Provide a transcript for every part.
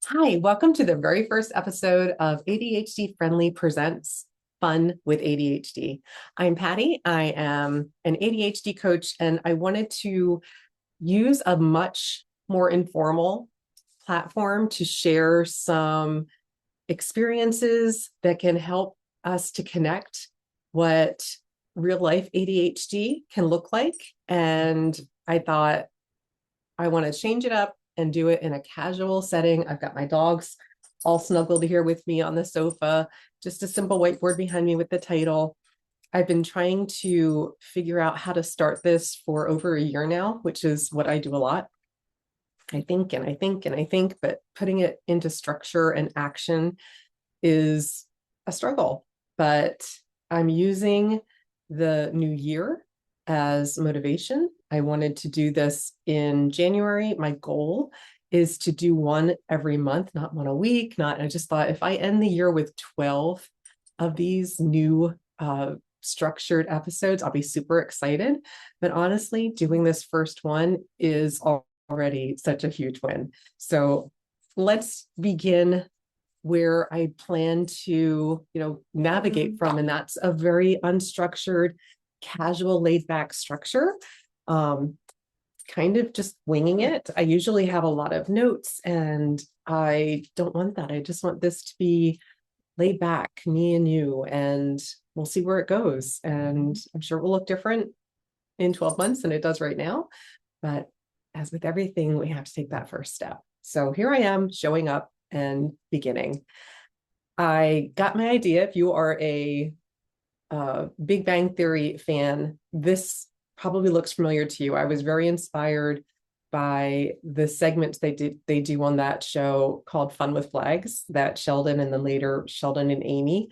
Hi, welcome to the very first episode of ADHD-Friendly Presents Fun with ADHD. I'm Patty. I am an ADHD coach, and I wanted to use a much more informal platform to share some experiences that can help us to connect what real life ADHD can look like. And I thought I want to change it up and do it in a casual setting. I've got my dogs all snuggled here with me on the sofa, just a simple whiteboard behind me with the title. I've been trying to figure out how to start this for over a year now, which is what I do a lot. I think and I think and I think, but putting it into structure and action is a struggle. But I'm using the new year as motivation. I wanted to do this in January. My goal is to do one every month, not one a week. I just thought if I end the year with 12 of these new structured episodes, I'll be super excited. But honestly, doing this first one is already such a huge win. So let's begin where I plan to, navigate from, and that's a very unstructured, casual, laid back structure. Kind of just winging it. I usually have a lot of notes, and I don't want that. I just want this to be laid back, me and you, and we'll see where it goes. And I'm sure it will look different in 12 months than it does right now. But as with everything, we have to take that first step. So here I am showing up and beginning. I got my idea. If you are a Big Bang Theory fan, this probably looks familiar to you. I was very inspired by the segments they do on that show called Fun with Flags that Sheldon and then later Sheldon and Amy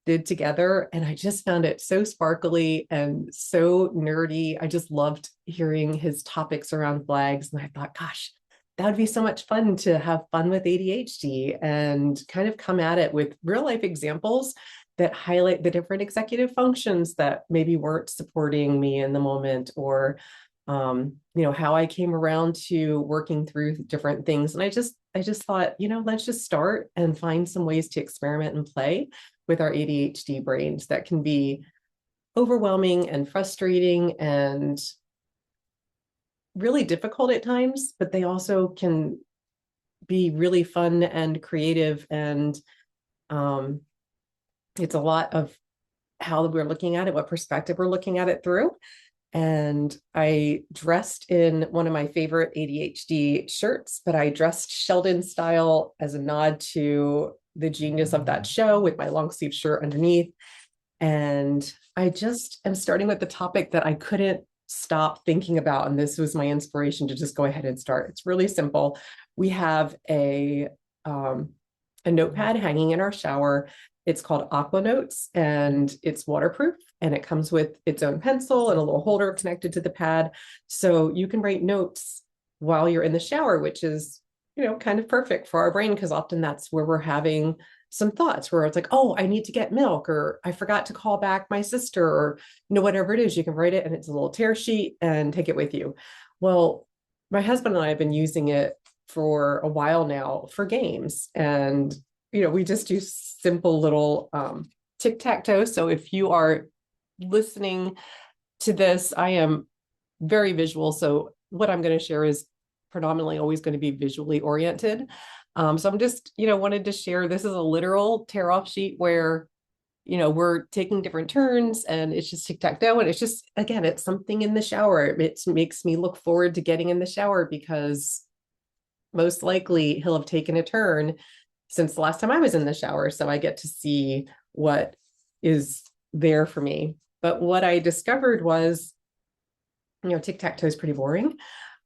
did together. And I just found it so sparkly and so nerdy. I just loved hearing his topics around flags. And I thought, gosh, that would be so much fun to have fun with ADHD and kind of come at it with real life examples that highlight the different executive functions that maybe weren't supporting me in the moment, or how I came around to working through different things. And I just thought, let's just start and find some ways to experiment and play with our ADHD brains that can be overwhelming and frustrating and really difficult at times, but they also can be really fun and creative. And it's a lot of how we're looking at it, what perspective we're looking at it through. And I dressed in one of my favorite ADHD shirts, but I dressed Sheldon style as a nod to the genius of that show with my long sleeve shirt underneath. And I just am starting with the topic that I couldn't stop thinking about. And this was my inspiration to just go ahead and start. It's really simple. We have a notepad hanging in our shower. It's called Aqua Notes, and it's waterproof, and it comes with its own pencil and a little holder connected to the pad. So you can write notes while you're in the shower, which is, kind of perfect for our brain, because often that's where we're having some thoughts where it's like, oh, I need to get milk, or I forgot to call back my sister, or, whatever it is, you can write it and it's a little tear sheet and take it with you. Well, my husband and I have been using it for a while now for games. And, we just do simple little tic-tac-toe. So if you are listening to this, I am very visual. So what I'm going to share is predominantly always going to be visually oriented. So I'm just, wanted to share, this is a literal tear off sheet where, we're taking different turns, and it's just tic-tac-toe. And it's just, again, it's something in the shower. It makes me look forward to getting in the shower, because most likely he'll have taken a turn since the last time I was in the shower. So I get to see what is there for me. But what I discovered was, tic-tac-toe is pretty boring.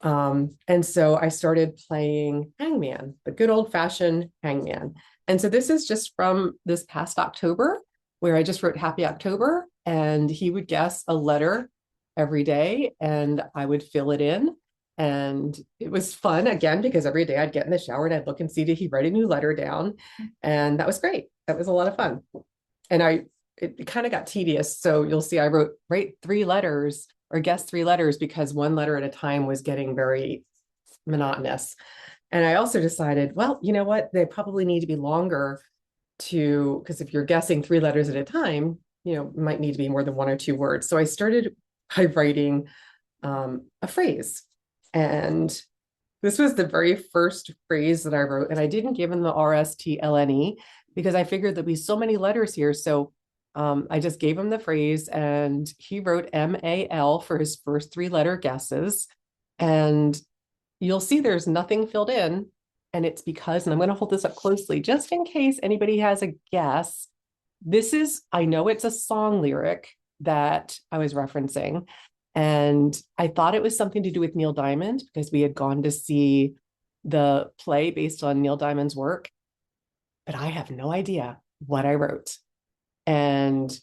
And so I started playing Hangman, the good old fashioned Hangman. And so this is just from this past October, where I just wrote Happy October, and he would guess a letter every day and I would fill it in. And it was fun, again, because every day I'd get in the shower and I'd look and see, did he write a new letter down? And that was great. That was a lot of fun. And it kind of got tedious. So you'll see I write 3 letters, or guess 3 letters, because one letter at a time was getting very monotonous. And I also decided, well, you know what? They probably need to be longer because if you're guessing 3 letters at a time, might need to be more than 1 or 2 words. So I started by writing a phrase. And this was the very first phrase that I wrote. And I didn't give him the RSTLNE because I figured there'd be so many letters here. So I just gave him the phrase and he wrote MAL for his first 3-letter guesses. And you'll see there's nothing filled in. And it's because, and I'm going to hold this up closely just in case anybody has a guess. I know it's a song lyric that I was referencing. And I thought it was something to do with Neil Diamond because we had gone to see the play based on Neil Diamond's work. But I have no idea what I wrote. And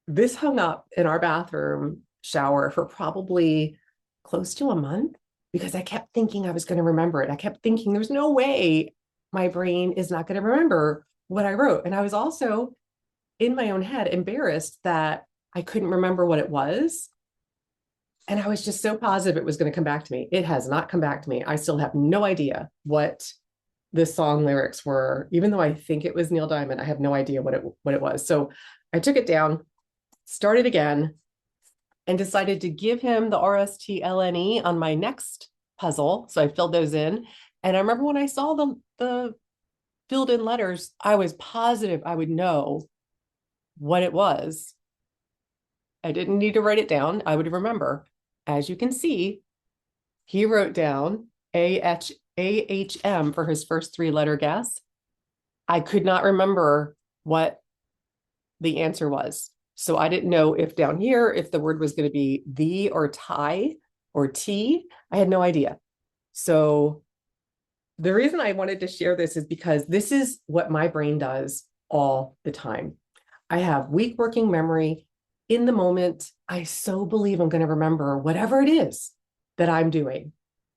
this hung up in our bathroom shower for probably close to a month because I kept thinking I was going to remember it. I kept thinking there's no way my brain is not going to remember what I wrote. And I was also in my own head embarrassed that I couldn't remember what it was. And I was just so positive it was going to come back to me. It has not come back to me. I still have no idea what the song lyrics were. Even though I think it was Neil Diamond, I have no idea what it was. So I took it down, started again, and decided to give him the RSTLNE on my next puzzle. So I filled those in. And I remember when I saw the filled in letters, I was positive I would know what it was. I didn't need to write it down. I would remember. As you can see, he wrote down AHM for his first 3-letter guess. I could not remember what the answer was. So I didn't know if down here, if the word was going to be the or tie or T. I had no idea. So the reason I wanted to share this is because this is what my brain does all the time. I have weak working memory. In the moment, I so believe I'm going to remember whatever it is that I'm doing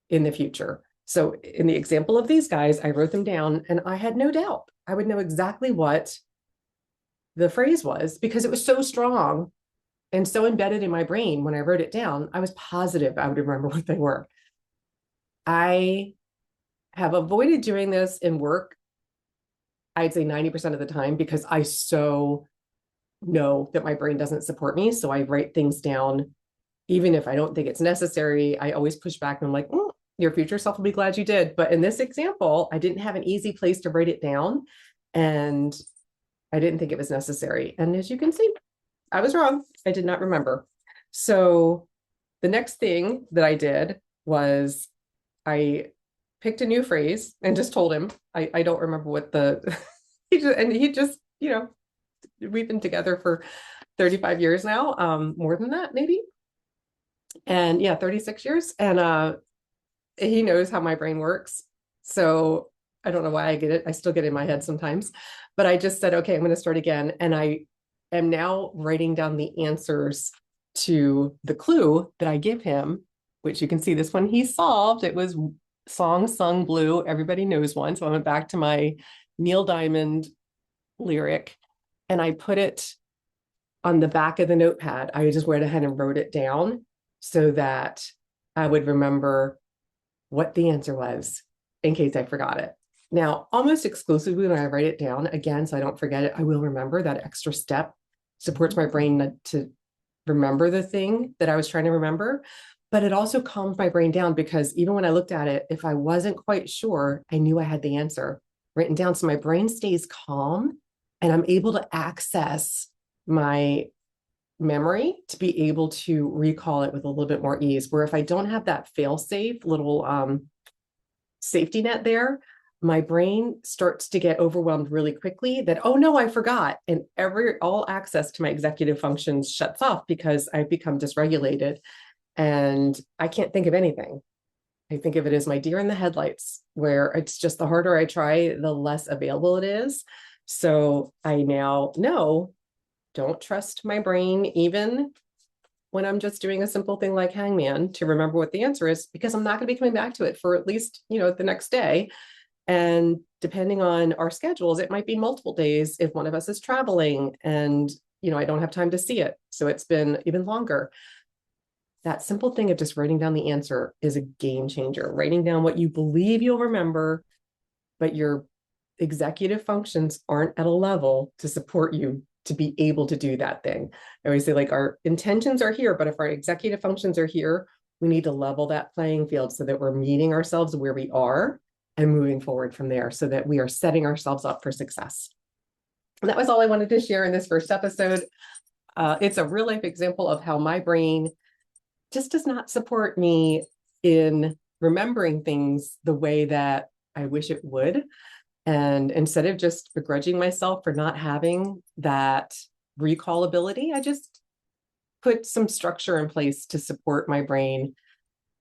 in the future. So in the example of these guys, I wrote them down and I had no doubt I would know exactly what the phrase was because it was so strong and so embedded in my brain. When I wrote it down, I was positive I would remember what they were. I have avoided doing this in work, I'd say 90% of the time, because I so know that my brain doesn't support me. So I write things down, even if I don't think it's necessary. I always push back and I'm like, your future self will be glad you did. But in this example, I didn't have an easy place to write it down and I didn't think it was necessary. And as you can see, I was wrong. I did not remember. So the next thing that I did was I picked a new phrase and just told him, I don't remember what he just, we've been together for 35 years now, more than that, maybe. And yeah, 36 years. And he knows how my brain works. So I don't know why I get it. I still get it in my head sometimes, but I just said, okay, I'm going to start again. And I am now writing down the answers to the clue that I give him, which you can see this one he solved. It was Song Sung Blue. Everybody knows one. So I went back to my Neil Diamond lyric and I put it on the back of the notepad. I just went ahead and wrote it down so that I would remember what the answer was in case I forgot it. Now, almost exclusively when I write it down, again, so I don't forget it, I will remember. That extra step supports my brain to remember the thing that I was trying to remember. But it also calmed my brain down because even when I looked at it, if I wasn't quite sure, I knew I had the answer written down. So my brain stays calm and I'm able to access my memory to be able to recall it with a little bit more ease. Where if I don't have that fail-safe little safety net there, my brain starts to get overwhelmed really quickly that, oh no, I forgot. And all access to my executive functions shuts off because I've become dysregulated and I can't think of anything. I think of it as my deer in the headlights, where it's just the harder I try, the less available it is. So I now know, don't trust my brain, even when I'm just doing a simple thing like Hangman, to remember what the answer is, because I'm not going to be coming back to it for at least, the next day. And depending on our schedules, it might be multiple days if one of us is traveling and, I don't have time to see it. So it's been even longer. that simple thing of just writing down the answer is a game changer. Writing down what you believe you'll remember, but your executive functions aren't at a level to support you to be able to do that thing. I always say, like, our intentions are here, but if our executive functions are here, we need to level that playing field so that we're meeting ourselves where we are and moving forward from there so that we are setting ourselves up for success. And that was all I wanted to share in this first episode. It's a real life example of how my brain just does not support me in remembering things the way that I wish it would. And instead of just begrudging myself for not having that recall ability, I just put some structure in place to support my brain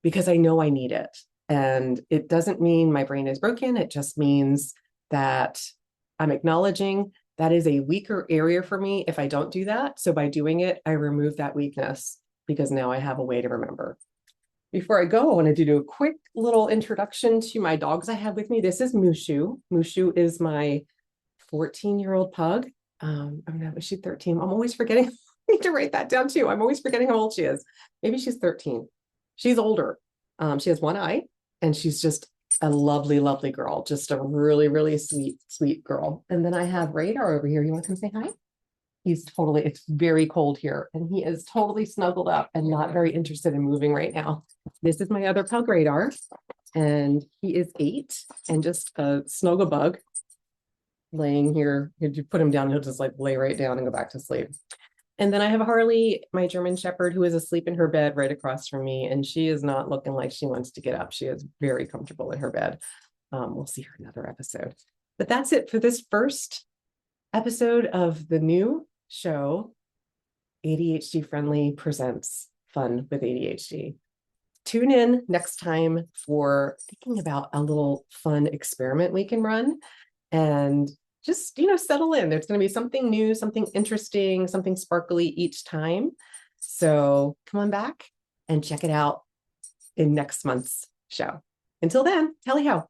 because I know I need it. And it doesn't mean my brain is broken. It just means that I'm acknowledging that is a weaker area for me if I don't do that. So by doing it, I remove that weakness because now I have a way to remember. Before I go, I wanted to do a quick little introduction to my dogs I have with me. This is Mu-Shu. Mu-Shu is my 14-year-old pug. I'm not, is she 13? I'm always forgetting. I need to write that down too. I'm always forgetting how old she is. Maybe she's 13. She's older. She has one eye, and she's just a lovely, lovely girl. Just a really, really sweet, sweet girl. And then I have Radar over here. You want to come say hi? It's very cold here, and he is totally snuggled up and not very interested in moving right now. This is my other pug, Radar, and he is 8 and just a snuggle bug laying here. If you put him down, he'll just like lay right down and go back to sleep. And then I have Harley, my German Shepherd, who is asleep in her bed right across from me, and she is not looking like she wants to get up. She is very comfortable in her bed. We'll see her in another episode. But that's it for this first episode of the new show, ADHD-Friendly presents Fun with ADHD. Tune in next time for thinking about a little fun experiment we can run, and just, settle in. There's going to be something new, something interesting, something sparkly each time. So come on back and check it out in next month's show. Until then, tally ho.